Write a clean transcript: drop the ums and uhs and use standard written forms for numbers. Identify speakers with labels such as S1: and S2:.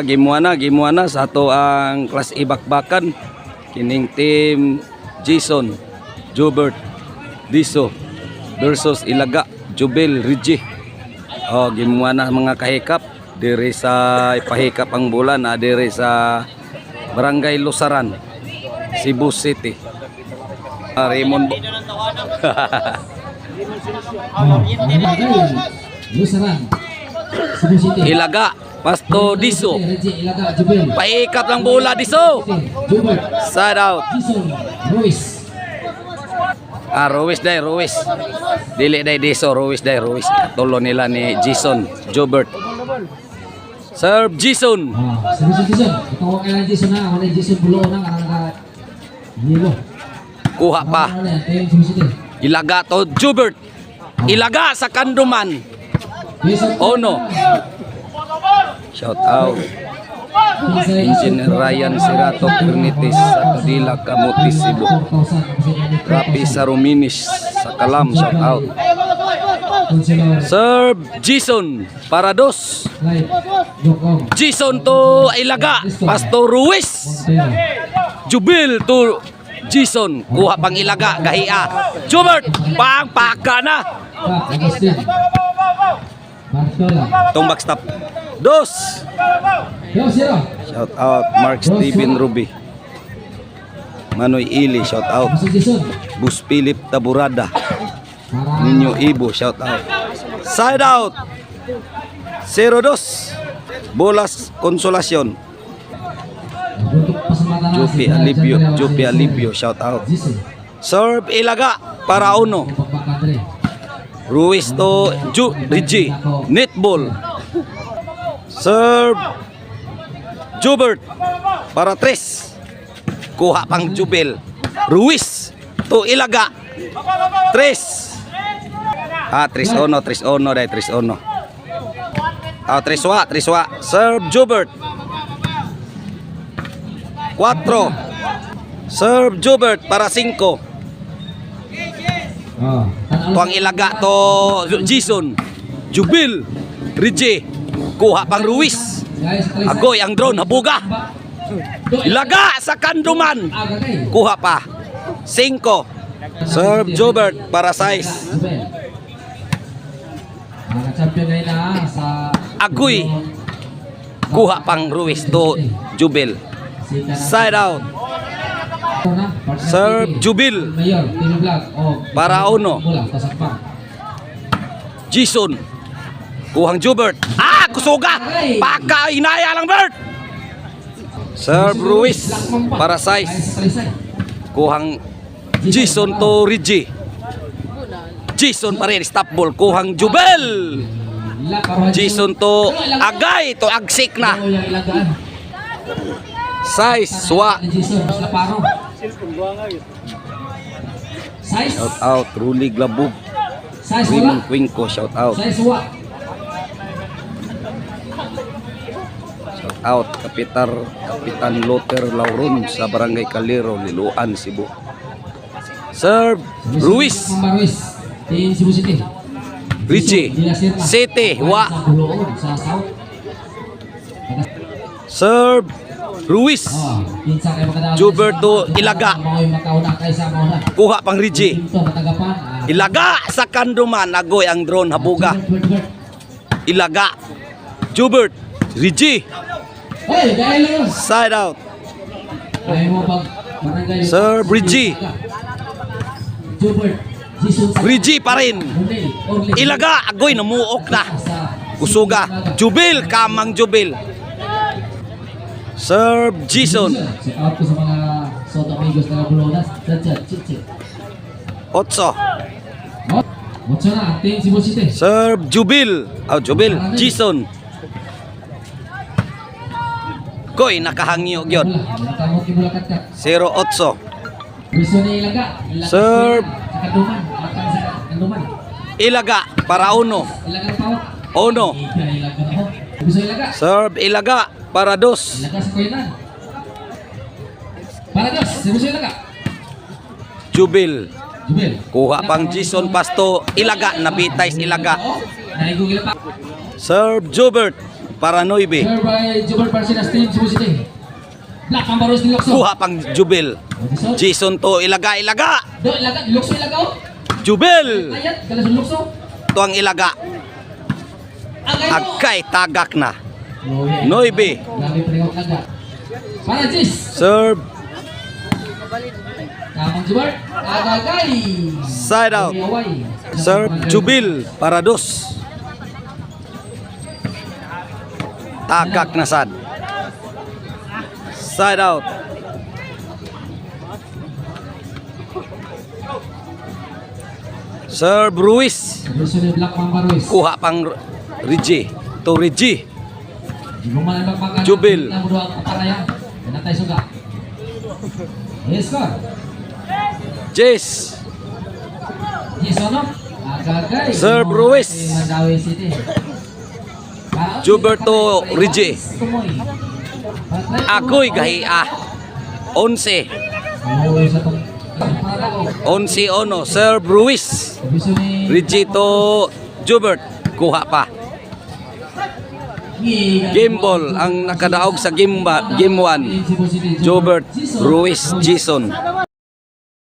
S1: Gimuana sa ato ang class ibakbakan kining team Jason, Jobert, Diso versus Ilaga, Jubel, Rigi. Gimuana mga kahikap diri sa ipahikap ang bola na diri sa Barangay Lusaran, Cebu City. Raymond
S2: Lusaran, Cebu City.
S1: Ilaga, Pasto Diso. Paikap lang bola Diso. Side out.
S2: Ruiz.
S1: Ruiz dili day Diso, Ruiz. Tulo nila ni Jason, Jobert. Serve Jason.
S2: Jason. Ikaw kailan Jason na, wala Jason bulo na karang yelo.
S1: Kuha pa. Ilaga to Jobert. Ilaga sa kanduman. Ono. Shout out. Engineer Ryan Sirato Pernitis sa Kadila, Kamuti, Cebu. Rapi Saruminis sa Kalam, shout out. Serve Jason para dos. Jason to Ilaga, Pastor Ruiz. Jubil to Jason, kuha pang Ilaga, gahia. Jobert, pang paka na. Tumbak stop. Dos. Shout out Mark Steven Ruby. Manoy Ili, shout out. Bus Philip Taburada. Ninyo Ibo, shout out. Side out. 0-2. Bolas Konsolasyon. Jopi Alibio, shout out. Serve Ilaga para uno. Ruiz to Rigi. Netball. Serve Jobert para 3. Kuha pang Jubel. Ruiz to Ilaga. 3. 3-1 dahil 3-1. 3-1. Serve Jobert. 4. Serve Jobert para 5. Tuang Ilaga to Jason, Jubil, Rigi. Kuha pang Ruiz. Agoy ang drone, habuga. Ilaga sa kanduman. Kuha pa. 5. Serve Jobert para 6. Agoy. Kuha pang Ruiz to Jubil. Side out. Serve Jubil para uno. Jason. Kuhang Jobert. Kusuga. Paka inaya lang Bert. Serve Ruiz para 6. Kuhang Jason to Rigi. Jason pa rin, stop ball. Kuhang Jubel. Jason to Agay. To Agsik na. 6. Swa. Shout out Ruli Glabug. Raymond Quinco, shout out. Shout out Kapitan Loter Lauron sa Barangay Calero, Liloan, Cebu. Serve Ruiz. Rigi. City. Wa. Serve Ruiz. Jobert to Ilaga. Kuha pang Rigi. Ilaga sa kanduman. Agoy ang drone, habuga. Ilaga. Jobert. Rigi. Side out. Serve Rigi. Rigi pa rin. Ilaga. Agoy, namuok na. Kusuga. Jubil. Kamang Jubil. Serve Jason. 8. Serve Jubil. Jubil. Jason. Koy nakahangyo gyud. 0-8. Serve Ilaga para uno. Serve Ilaga para 2. Jubil. Kuha pang Jason Pasto. Ilaga. Nabitais Ilaga. Serve Jobert para 9.
S2: Serve by Jubal Parsinas team, Cebu City. Black Mambaros ni Lukso.
S1: Kuha pang Jubil. Jason to ilaga.
S2: Do, ilaga. Lukso ilaga o.
S1: Jubil.
S2: Ayat, kalas Lukso.
S1: To ang ilaga.
S2: Agay mo.
S1: Agkay tagak na. 9.
S2: Labi pariwak laga. Para Jis.
S1: Serve.
S2: Tamang Jubal. Agagay.
S1: Side out.
S2: Away.
S1: Serve Jubil para 2. Tagak na sad. Side out. Serve Ruiz.
S2: Gusto ni Black Mambaros.
S1: Kuha pang Reggie. To Reggie.
S2: Gumalang magpagkala.
S1: Jubil.
S2: Namudo ang kaparayan. Nanatay suga. Score.
S1: Jace.
S2: Jisono. Agagay.
S1: Serve Ruiz.
S2: Mandawi City.
S1: Gilberto Reggie.
S2: Tumoy.
S1: Ako'y gahiya. 11.
S2: Tumoy sa tong. Para ko.
S1: 11-1. Serve Ruiz.
S2: Gusto ni
S1: Reggie to Jubert. Kuha pa. Game ball ang nakadaog sa game 1. Jobert Ruiz Jason.